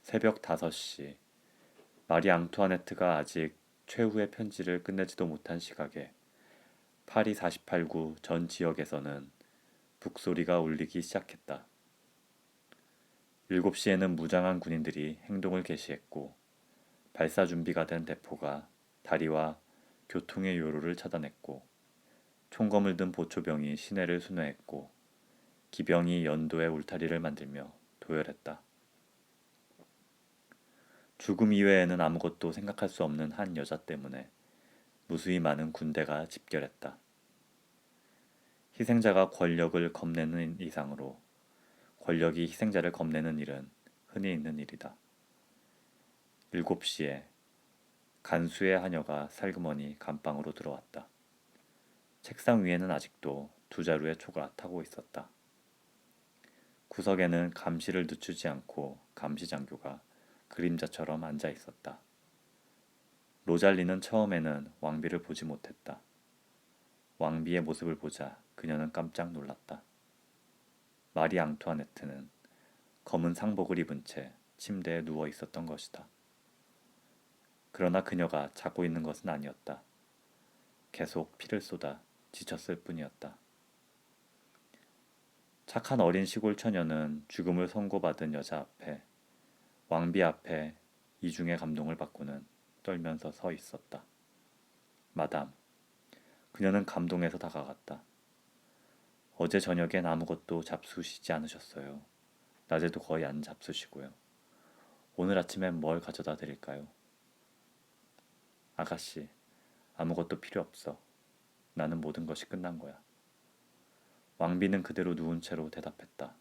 새벽 5시, 마리 앙투아네트가 아직 최후의 편지를 끝내지도 못한 시각에 파리 48구 전 지역에서는 북소리가 울리기 시작했다. 7시에는 무장한 군인들이 행동을 개시했고 발사 준비가 된 대포가 다리와 교통의 요로를 차단했고 총검을 든 보초병이 시내를 순회했고 기병이 연도의 울타리를 만들며 도열했다. 죽음 이외에는 아무것도 생각할 수 없는 한 여자 때문에 무수히 많은 군대가 집결했다. 희생자가 권력을 겁내는 이상으로 권력이 희생자를 겁내는 일은 흔히 있는 일이다. 7시에 간수의 하녀가 살그머니 감방으로 들어왔다. 책상 위에는 아직도 2자루의 초가 타고 있었다. 구석에는 감시를 늦추지 않고 감시 장교가 그림자처럼 앉아 있었다. 로잘리는 처음에는 왕비를 보지 못했다. 왕비의 모습을 보자 그녀는 깜짝 놀랐다. 마리 앙투아네트는 검은 상복을 입은 채 침대에 누워 있었던 것이다. 그러나 그녀가 자고 있는 것은 아니었다. 계속 피를 쏟아 지쳤을 뿐이었다. 착한 어린 시골 처녀는 죽음을 선고받은 여자 앞에, 왕비 앞에 이중의 감동을 받고는 떨면서 서 있었다. 마담, 그녀는 감동해서 다가갔다. 어제 저녁엔 아무것도 잡수시지 않으셨어요. 낮에도 거의 안 잡수시고요. 오늘 아침엔 뭘 가져다 드릴까요? 아가씨, 아무것도 필요 없어. 나는 모든 것이 끝난 거야. 왕비는 그대로 누운 채로 대답했다.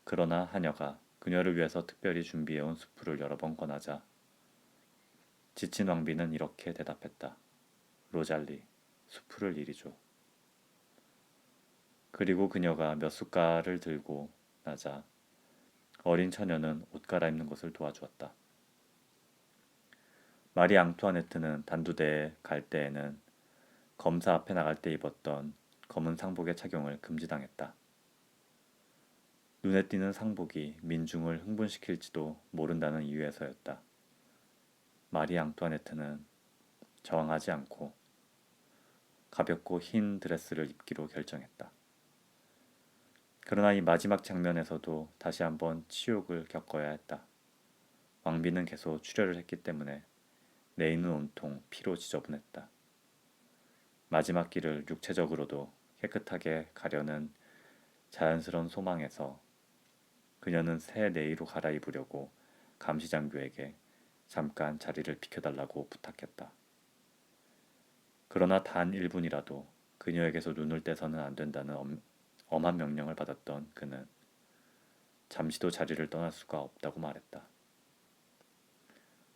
그러나 하녀가 그녀를 위해서 특별히 준비해온 수프를 여러 번 권하자 지친 왕비는 이렇게 대답했다. 로잘리, 수프를 이리 줘. 그리고 그녀가 몇 숟갈을 들고 나자 어린 처녀는 옷 갈아입는 것을 도와주었다. 마리 앙투아네트는 단두대에 갈 때에는 검사 앞에 나갈 때 입었던 검은 상복의 착용을 금지당했다. 눈에 띄는 상복이 민중을 흥분시킬지도 모른다는 이유에서였다. 마리 앙투아네트는 저항하지 않고 가볍고 흰 드레스를 입기로 결정했다. 그러나 이 마지막 장면에서도 다시 한번 치욕을 겪어야 했다. 왕비는 계속 출혈을 했기 때문에 내인은 온통 피로 지저분했다. 마지막 길을 육체적으로도 깨끗하게 가려는 자연스러운 소망에서 그녀는 새 네이로 갈아입으려고 감시장교에게 잠깐 자리를 비켜달라고 부탁했다. 그러나 단 1분이라도 그녀에게서 눈을 떼서는 안 된다는 엄한 명령을 받았던 그는 잠시도 자리를 떠날 수가 없다고 말했다.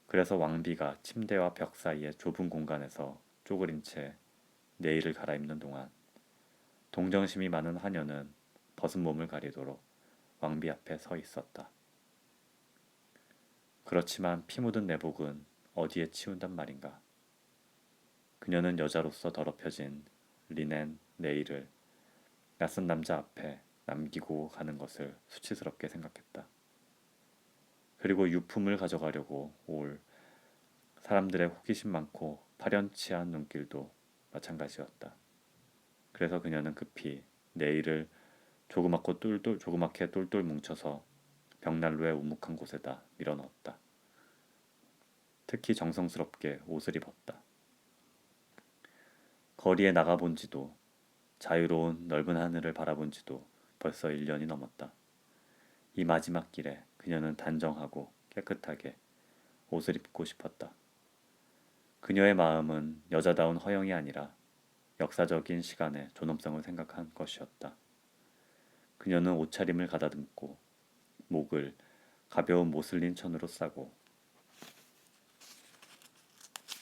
그래서 왕비가 침대와 벽 사이의 좁은 공간에서 쪼그린 채 네일을 갈아입는 동안 동정심이 많은 하녀는 벗은 몸을 가리도록 왕비 앞에 서 있었다. 그렇지만 피 묻은 내복은 어디에 치운단 말인가. 그녀는 여자로서 더럽혀진 리넨 네일을 낯선 남자 앞에 남기고 가는 것을 수치스럽게 생각했다. 그리고 유품을 가져가려고 올 사람들의 호기심 많고 파렴치한 눈길도 마찬가지였다. 그래서 그녀는 급히 네일을 조그맣게 똘똘 뭉쳐서 벽난로의 우묵한 곳에다 밀어넣었다. 특히 정성스럽게 옷을 입었다. 거리에 나가본 지도 자유로운 넓은 하늘을 바라본 지도 벌써 1년이 넘었다. 이 마지막 길에 그녀는 단정하고 깨끗하게 옷을 입고 싶었다. 그녀의 마음은 여자다운 허영이 아니라 역사적인 시간의 존엄성을 생각한 것이었다. 그녀는 옷차림을 가다듬고 목을 가벼운 모슬린 천으로 싸고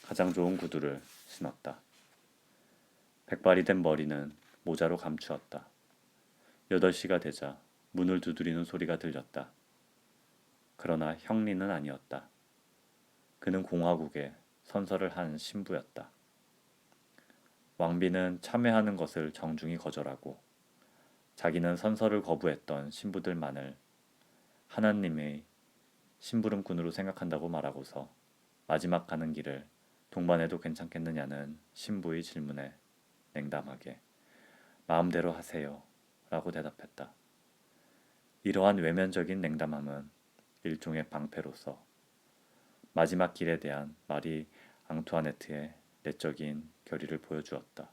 가장 좋은 구두를 신었다. 백발이 된 머리는 모자로 감추었다. 8시가 되자 문을 두드리는 소리가 들렸다. 그러나 형리는 아니었다. 그는 공화국에 선서를 한 신부였다. 왕비는 참회하는 것을 정중히 거절하고 자기는 선서를 거부했던 신부들만을 하나님의 심부름꾼으로 생각한다고 말하고서 마지막 가는 길을 동반해도 괜찮겠느냐는 신부의 질문에 냉담하게 마음대로 하세요 라고 대답했다. 이러한 외면적인 냉담함은 일종의 방패로서 마지막 길에 대한 마리 앙투아네트의 내적인 결의를 보여주었다.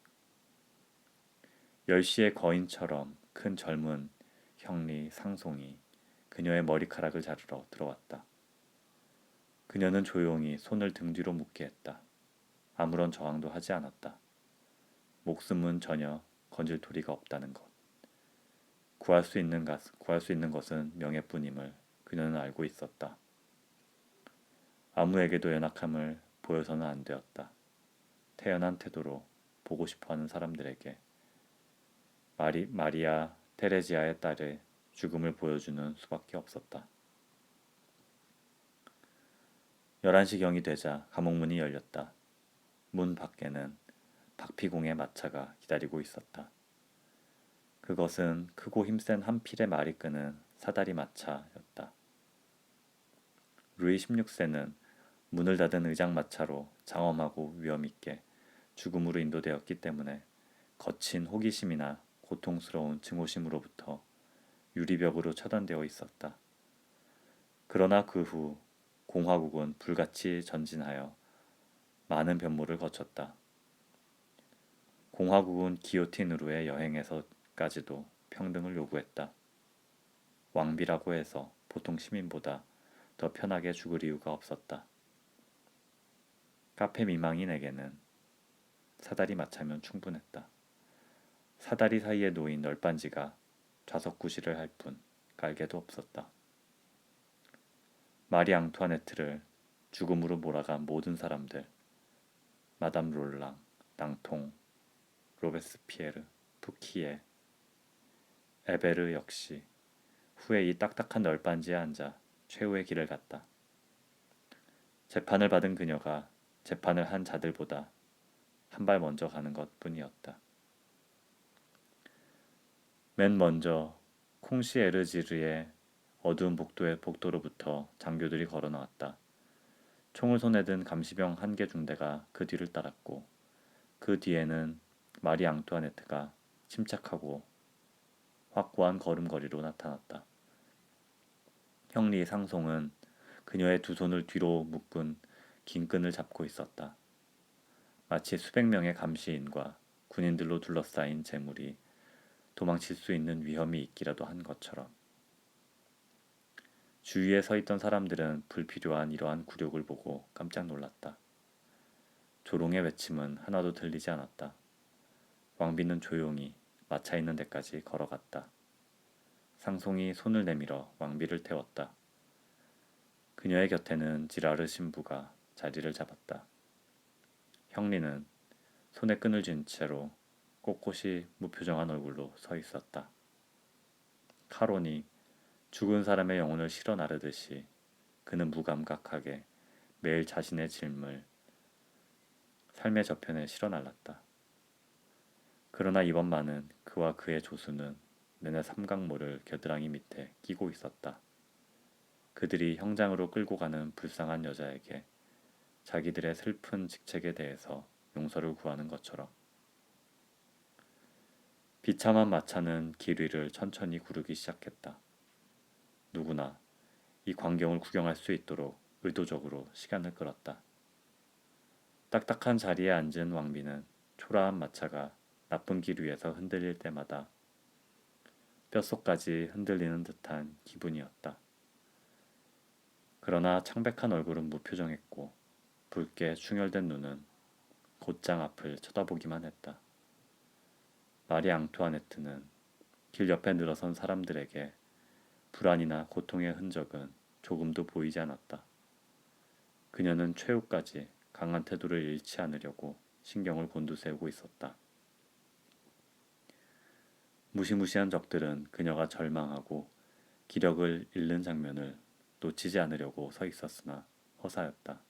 10시의 거인처럼 큰 젊은 형리 상송이 그녀의 머리카락을 자르러 들어왔다. 그녀는 조용히 손을 등 뒤로 묶게 했다. 아무런 저항도 하지 않았다. 목숨은 전혀 건질 도리가 없다는 것. 구할 수 있는 것은 명예뿐임을 그녀는 알고 있었다. 아무에게도 연약함을 보여서는 안 되었다. 태연한 태도로 보고 싶어하는 사람들에게 마리아 테레지아의 딸의 죽음을 보여주는 수밖에 없었다. 11시경이 되자 감옥문이 열렸다. 문 밖에는 박피공의 마차가 기다리고 있었다. 그것은 크고 힘센 한 필의 말이 끄는 사다리 마차였다. 루이 16세는 문을 닫은 의장마차로 장엄하고 위험있게 죽음으로 인도되었기 때문에 거친 호기심이나 고통스러운 증오심으로부터 유리벽으로 차단되어 있었다. 그러나 그 후 공화국은 불같이 전진하여 많은 변모를 거쳤다. 공화국은 기요틴으로의 여행에서까지도 평등을 요구했다. 왕비라고 해서 보통 시민보다 더 편하게 죽을 이유가 없었다. 카페 미망인에게는 사다리 마차면 충분했다. 사다리 사이에 놓인 널빤지가 좌석구실을 할 뿐 깔개도 없었다. 마리 앙투아네트를 죽음으로 몰아간 모든 사람들, 마담 롤랑, 낭통, 로베스피에르, 푸키에, 에베르 역시 후에 이 딱딱한 널빤지에 앉아 최후의 길을 갔다. 재판을 받은 그녀가 재판을 한 자들보다 한 발 먼저 가는 것 뿐이었다. 맨 먼저 콩시에르지르의 어두운 복도로부터 장교들이 걸어 나왔다. 총을 손에 든 감시병 한 개 중대가 그 뒤를 따랐고 그 뒤에는 마리 앙투아네트가 침착하고 확고한 걸음걸이로 나타났다. 형리 상송은 그녀의 두 손을 뒤로 묶은 긴 끈을 잡고 있었다. 마치 수백 명의 감시인과 군인들로 둘러싸인 재물이 도망칠 수 있는 위험이 있기라도 한 것처럼. 주위에 서 있던 사람들은 불필요한 이러한 굴욕을 보고 깜짝 놀랐다. 조롱의 외침은 하나도 들리지 않았다. 왕비는 조용히 마차 있는 데까지 걸어갔다. 상송이 손을 내밀어 왕비를 태웠다. 그녀의 곁에는 지라르 신부가 자리를 잡았다. 형리는 손에 끈을 쥔 채로 꼿꼿이 무표정한 얼굴로 서 있었다. 카론이 죽은 사람의 영혼을 실어 나르듯이 그는 무감각하게 매일 자신의 짐을 삶의 저편에 실어 날랐다. 그러나 이번만은 그와 그의 조수는 내내 삼각모를 겨드랑이 밑에 끼고 있었다. 그들이 형장으로 끌고 가는 불쌍한 여자에게 자기들의 슬픈 직책에 대해서 용서를 구하는 것처럼. 비참한 마차는 길 위를 천천히 구르기 시작했다. 누구나 이 광경을 구경할 수 있도록 의도적으로 시간을 끌었다. 딱딱한 자리에 앉은 왕비는 초라한 마차가 나쁜 길 위에서 흔들릴 때마다 뼛속까지 흔들리는 듯한 기분이었다. 그러나 창백한 얼굴은 무표정했고 붉게 충혈된 눈은 곧장 앞을 쳐다보기만 했다. 마리 앙투아네트는 길 옆에 늘어선 사람들에게 불안이나 고통의 흔적은 조금도 보이지 않았다. 그녀는 최후까지 강한 태도를 잃지 않으려고 신경을 곤두세우고 있었다. 무시무시한 적들은 그녀가 절망하고 기력을 잃는 장면을 놓치지 않으려고 서 있었으나 허사였다.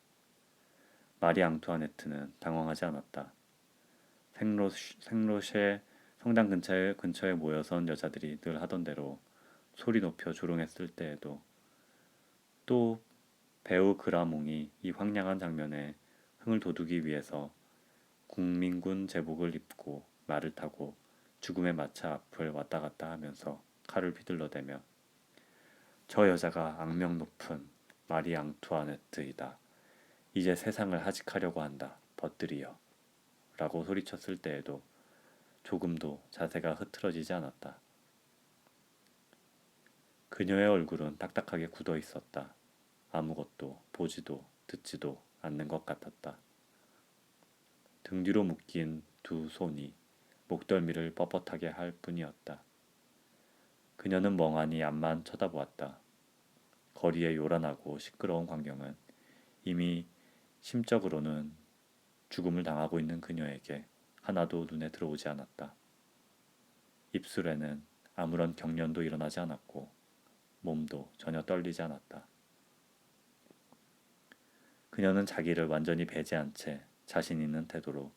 마리 앙투아네트는 당황하지 않았다. 생로쉐 성당 근처에 모여선 여자들이 늘 하던 대로 소리 높여 조롱했을 때에도 또 배우 그라몽이 이 황량한 장면에 흥을 돋우기 위해서 국민군 제복을 입고 말을 타고 죽음의 마차 앞을 왔다 갔다 하면서 칼을 휘둘러대며 저 여자가 악명 높은 마리 앙투아네트이다. 이제 세상을 하직하려고 한다. 벗들이여. 라고 소리쳤을 때에도 조금도 자세가 흐트러지지 않았다. 그녀의 얼굴은 딱딱하게 굳어 있었다. 아무것도 보지도 듣지도 않는 것 같았다. 등 뒤로 묶인 두 손이 목덜미를 뻣뻣하게 할 뿐이었다. 그녀는 멍하니 앞만 쳐다보았다. 거리의 요란하고 시끄러운 광경은 이미 심적으로는 죽음을 당하고 있는 그녀에게 하나도 눈에 들어오지 않았다. 입술에는 아무런 경련도 일어나지 않았고 몸도 전혀 떨리지 않았다. 그녀는 자기를 완전히 배제한 채 자신 있는 태도로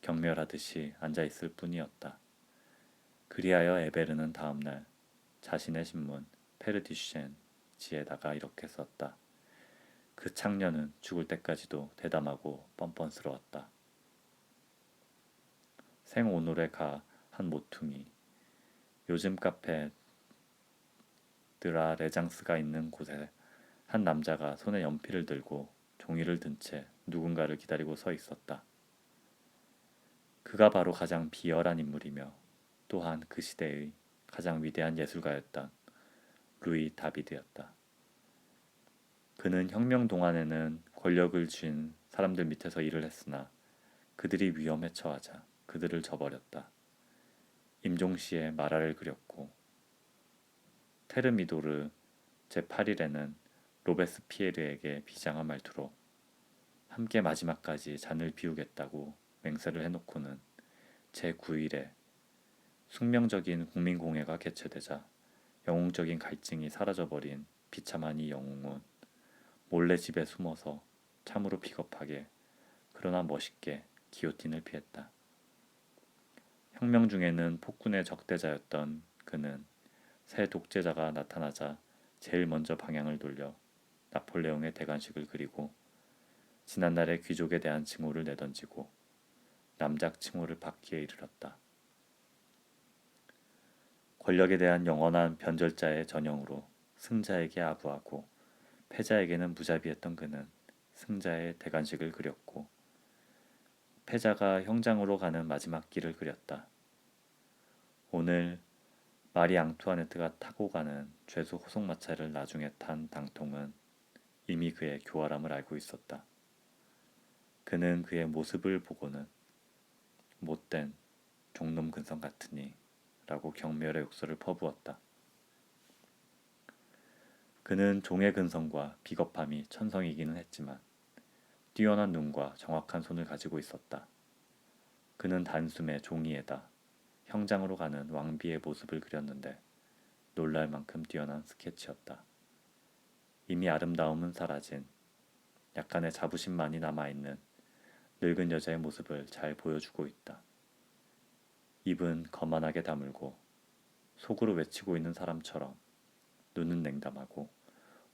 경멸하듯이 앉아있을 뿐이었다. 그리하여 에베르는 다음날 자신의 신문 페르디쉔지에다가 이렇게 썼다. 그 창녀는 죽을 때까지도 대담하고 뻔뻔스러웠다. 생오노레 가 한 모퉁이 요즘 카페 드라 레장스가 있는 곳에 한 남자가 손에 연필을 들고 종이를 든 채 누군가를 기다리고 서 있었다. 그가 바로 가장 비열한 인물이며 또한 그 시대의 가장 위대한 예술가였던 루이 다비드였다. 그는 혁명 동안에는 권력을 쥔 사람들 밑에서 일을 했으나 그들이 위험에 처하자 그들을 저버렸다. 임종시에 마라를 그렸고 테르미도르 제8일에는 로베스피에르에게 비장한 말투로 함께 마지막까지 잔을 비우겠다고 맹세를 해놓고는 제9일에 숙명적인 국민공회가 개최되자 영웅적인 갈증이 사라져버린 비참한 이 영웅은 몰래 집에 숨어서 참으로 비겁하게 그러나 멋있게 기요틴을 피했다. 혁명 중에는 폭군의 적대자였던 그는 새 독재자가 나타나자 제일 먼저 방향을 돌려 나폴레옹의 대관식을 그리고 지난날의 귀족에 대한 칭호를 내던지고 남작 칭호를 받기에 이르렀다. 권력에 대한 영원한 변절자의 전형으로 승자에게 아부하고 패자에게는 무자비했던 그는 승자의 대관식을 그렸고 패자가 형장으로 가는 마지막 길을 그렸다. 오늘 마리 앙투아네트가 타고 가는 죄수 호송마차를 나중에 탄 당통은 이미 그의 교활함을 알고 있었다. 그는 그의 모습을 보고는 못된 종놈 근성 같으니 라고 경멸의 욕설을 퍼부었다. 그는 종의 근성과 비겁함이 천성이기는 했지만 뛰어난 눈과 정확한 손을 가지고 있었다. 그는 단숨에 종이에다 형장으로 가는 왕비의 모습을 그렸는데 놀랄 만큼 뛰어난 스케치였다. 이미 아름다움은 사라진 약간의 자부심만이 남아있는 늙은 여자의 모습을 잘 보여주고 있다. 입은 거만하게 다물고 속으로 외치고 있는 사람처럼 눈은 냉담하고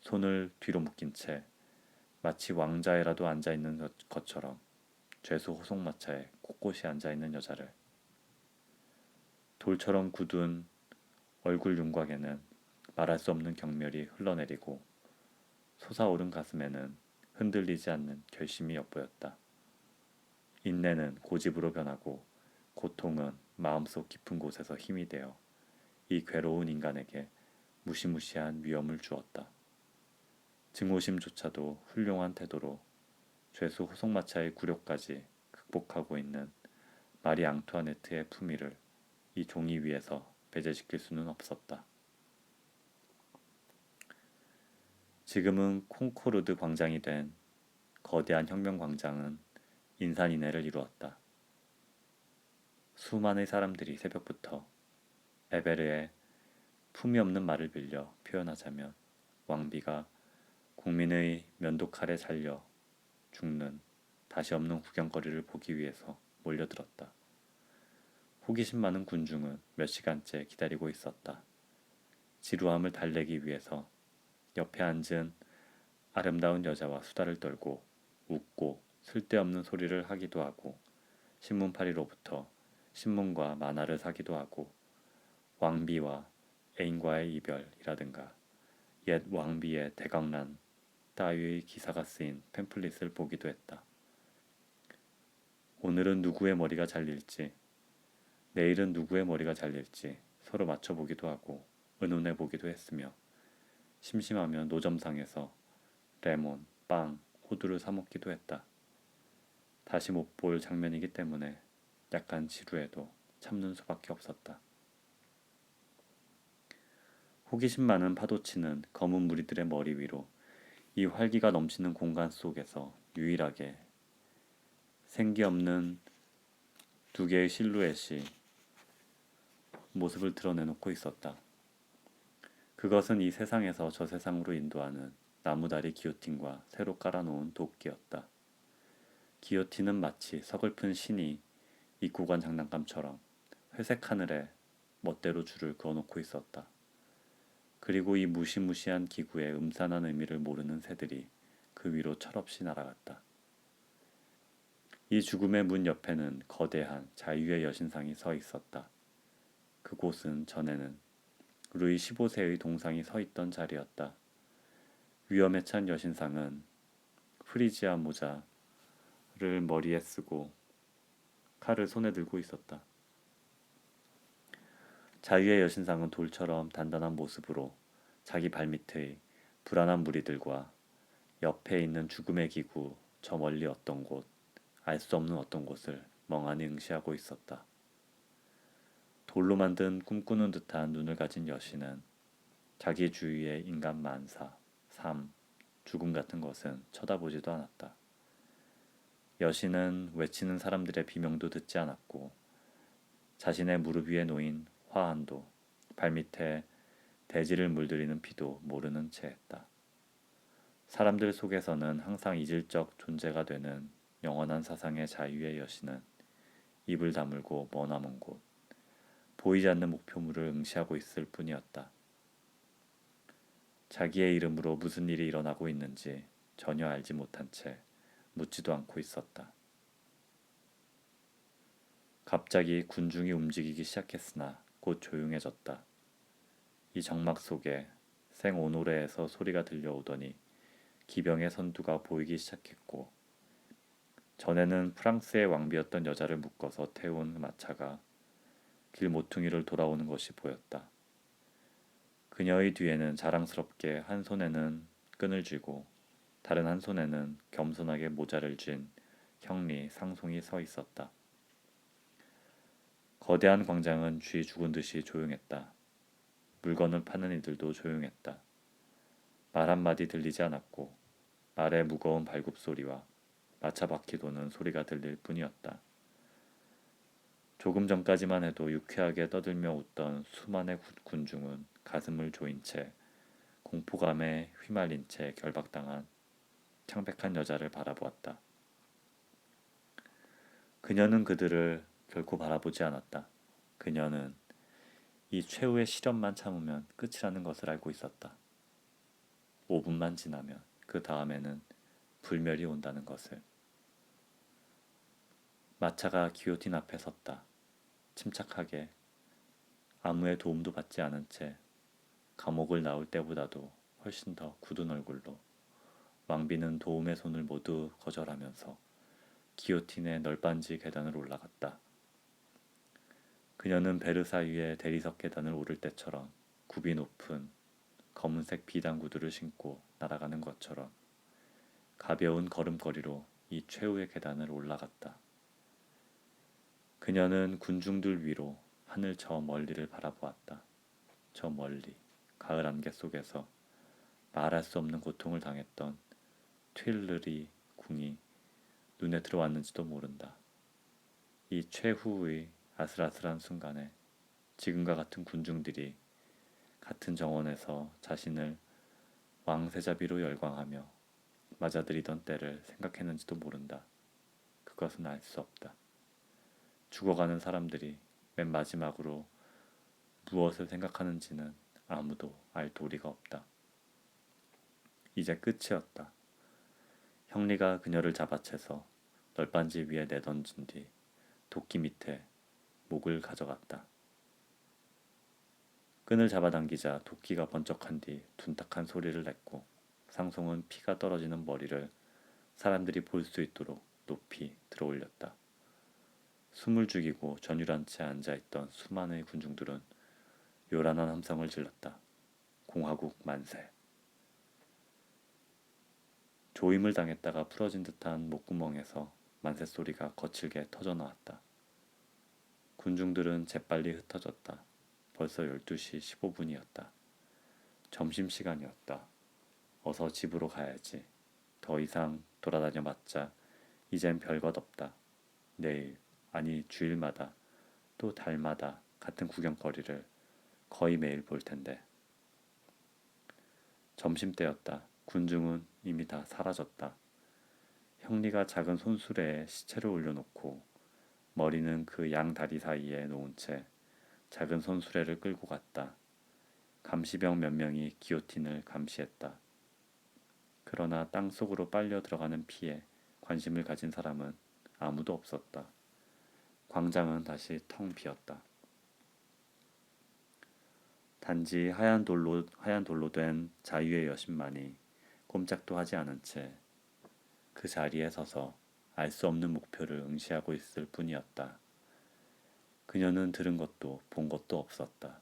손을 뒤로 묶인 채 마치 왕자에라도 앉아있는 것처럼 죄수 호송마차에 꼿꼿이 앉아있는 여자를 돌처럼 굳은 얼굴 윤곽에는 말할 수 없는 경멸이 흘러내리고 솟아오른 가슴에는 흔들리지 않는 결심이 엿보였다. 인내는 고집으로 변하고 고통은 마음속 깊은 곳에서 힘이 되어 이 괴로운 인간에게 무시무시한 위험을 주었다. 증오심조차도 훌륭한 태도로 죄수 호송마차의 굴욕까지 극복하고 있는 마리 앙투아네트의 품위를 이 종이 위에서 배제시킬 수는 없었다. 지금은 콩코르드 광장이 된 거대한 혁명 광장은 인산인해를 이루었다. 수많은 사람들이 새벽부터 에베르의 품위 없는 말을 빌려 표현하자면 왕비가 국민의 면도칼에 잘려 죽는 다시 없는 구경거리를 보기 위해서 몰려들었다. 호기심 많은 군중은 몇 시간째 기다리고 있었다. 지루함을 달래기 위해서 옆에 앉은 아름다운 여자와 수다를 떨고 웃고 쓸데없는 소리를 하기도 하고 신문파리로부터 신문과 만화를 사기도 하고 왕비와 애인과의 이별이라든가 옛 왕비의 대강난 따위의 기사가 쓰인 팸플릿을 보기도 했다. 오늘은 누구의 머리가 잘릴지, 내일은 누구의 머리가 잘릴지 서로 맞춰보기도 하고 의논해보기도 했으며 심심하면 노점상에서 레몬, 빵, 호두를 사 먹기도 했다. 다시 못 볼 장면이기 때문에 약간 지루해도 참는 수밖에 없었다. 호기심 많은 파도치는 검은 무리들의 머리 위로 이 활기가 넘치는 공간 속에서 유일하게 생기 없는 두 개의 실루엣이 모습을 드러내놓고 있었다. 그것은 이 세상에서 저 세상으로 인도하는 나무다리 기요틴과 새로 깔아놓은 도끼였다. 기요틴은 마치 서글픈 신이 입고 간 장난감처럼 회색 하늘에 멋대로 줄을 그어놓고 있었다. 그리고 이 무시무시한 기구의 음산한 의미를 모르는 새들이 그 위로 철없이 날아갔다. 이 죽음의 문 옆에는 거대한 자유의 여신상이 서 있었다. 그곳은 전에는 루이 15세의 동상이 서 있던 자리였다. 위험에 찬 여신상은 프리지아 모자를 머리에 쓰고 칼을 손에 들고 있었다. 자유의 여신상은 돌처럼 단단한 모습으로 자기 발밑의 불안한 무리들과 옆에 있는 죽음의 기구 저 멀리 어떤 곳, 알 수 없는 어떤 곳을 멍하니 응시하고 있었다. 돌로 만든 꿈꾸는 듯한 눈을 가진 여신은 자기 주위의 인간 만사, 삶, 죽음 같은 것은 쳐다보지도 않았다. 여신은 외치는 사람들의 비명도 듣지 않았고 자신의 무릎 위에 놓인 화환도 발밑에 대지를 물들이는 피도 모르는 채 했다. 사람들 속에서는 항상 잊을 적 존재가 되는 영원한 사상의 자유의 여신은 입을 다물고 머나먼 곳, 보이지 않는 목표물을 응시하고 있을 뿐이었다. 자기의 이름으로 무슨 일이 일어나고 있는지 전혀 알지 못한 채 묻지도 않고 있었다. 갑자기 군중이 움직이기 시작했으나 곧 조용해졌다. 이 정막 속에 생오노레에서 소리가 들려오더니 기병의 선두가 보이기 시작했고 전에는 프랑스의 왕비였던 여자를 묶어서 태운 마차가 길 모퉁이를 돌아오는 것이 보였다. 그녀의 뒤에는 자랑스럽게 한 손에는 끈을 쥐고 다른 한 손에는 겸손하게 모자를 쥔 형리 상송이 서 있었다. 거대한 광장은 쥐 죽은 듯이 조용했다. 물건을 파는 이들도 조용했다. 말 한마디 들리지 않았고 말의 무거운 발굽소리와 마차 바퀴 도는 소리가 들릴 뿐이었다. 조금 전까지만 해도 유쾌하게 떠들며 웃던 수만의 군중은 가슴을 조인 채 공포감에 휘말린 채 결박당한 창백한 여자를 바라보았다. 그녀는 그들을 결코 바라보지 않았다. 그녀는 이 최후의 시련만 참으면 끝이라는 것을 알고 있었다. 5분만 지나면 그 다음에는 불멸이 온다는 것을. 마차가 기요틴 앞에 섰다. 침착하게 아무의 도움도 받지 않은 채 감옥을 나올 때보다도 훨씬 더 굳은 얼굴로 왕비는 도움의 손을 모두 거절하면서 기요틴의 널빤지 계단을 올라갔다. 그녀는 베르사유의 대리석 계단을 오를 때처럼 굽이 높은 검은색 비단 구두를 신고 날아가는 것처럼 가벼운 걸음걸이로 이 최후의 계단을 올라갔다. 그녀는 군중들 위로 하늘 저 멀리를 바라보았다. 저 멀리 가을 안개 속에서 말할 수 없는 고통을 당했던 퀼르리 궁이 눈에 들어왔는지도 모른다. 이 최후의 아슬아슬한 순간에 지금과 같은 군중들이 같은 정원에서 자신을 왕세자비로 열광하며 맞아들이던 때를 생각했는지도 모른다. 그것은 알 수 없다. 죽어가는 사람들이 맨 마지막으로 무엇을 생각하는지는 아무도 알 도리가 없다. 이제 끝이었다. 형리가 그녀를 잡아채서 널빤지 위에 내던진 뒤 도끼 밑에 목을 가져갔다. 끈을 잡아당기자 도끼가 번쩍한 뒤 둔탁한 소리를 냈고 상송은 피가 떨어지는 머리를 사람들이 볼 수 있도록 높이 들어올렸다. 숨을 죽이고 전율한 채 앉아있던 수많은 군중들은 요란한 함성을 질렀다. 공화국 만세. 조임을 당했다가 풀어진 듯한 목구멍에서 만세 소리가 거칠게 터져나왔다. 군중들은 재빨리 흩어졌다. 벌써 12시 15분이었다. 점심시간이었다. 어서 집으로 가야지. 더 이상 돌아다녀 봤자 이젠 별것 없다. 내일, 아니 주일마다 또 달마다 같은 구경거리를 거의 매일 볼 텐데. 점심때였다. 군중은 이미 다 사라졌다. 형리가 작은 손수레에 시체를 올려놓고 머리는 그 양 다리 사이에 놓은 채 작은 손수레를 끌고 갔다. 감시병 몇 명이 기요틴을 감시했다. 그러나 땅속으로 빨려 들어가는 피에 관심을 가진 사람은 아무도 없었다. 광장은 다시 텅 비었다. 단지 하얀 돌로 된 자유의 여신만이 꼼짝도 하지 않은 채 그 자리에 서서 알 수 없는 목표를 응시하고 있을 뿐이었다. 그녀는 들은 것도 본 것도 없었다.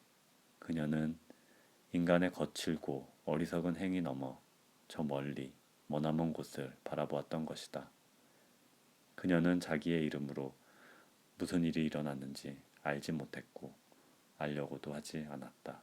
그녀는 인간의 거칠고 어리석은 행위 넘어 저 멀리 머나먼 곳을 바라보았던 것이다. 그녀는 자기의 이름으로 무슨 일이 일어났는지 알지 못했고 알려고도 하지 않았다.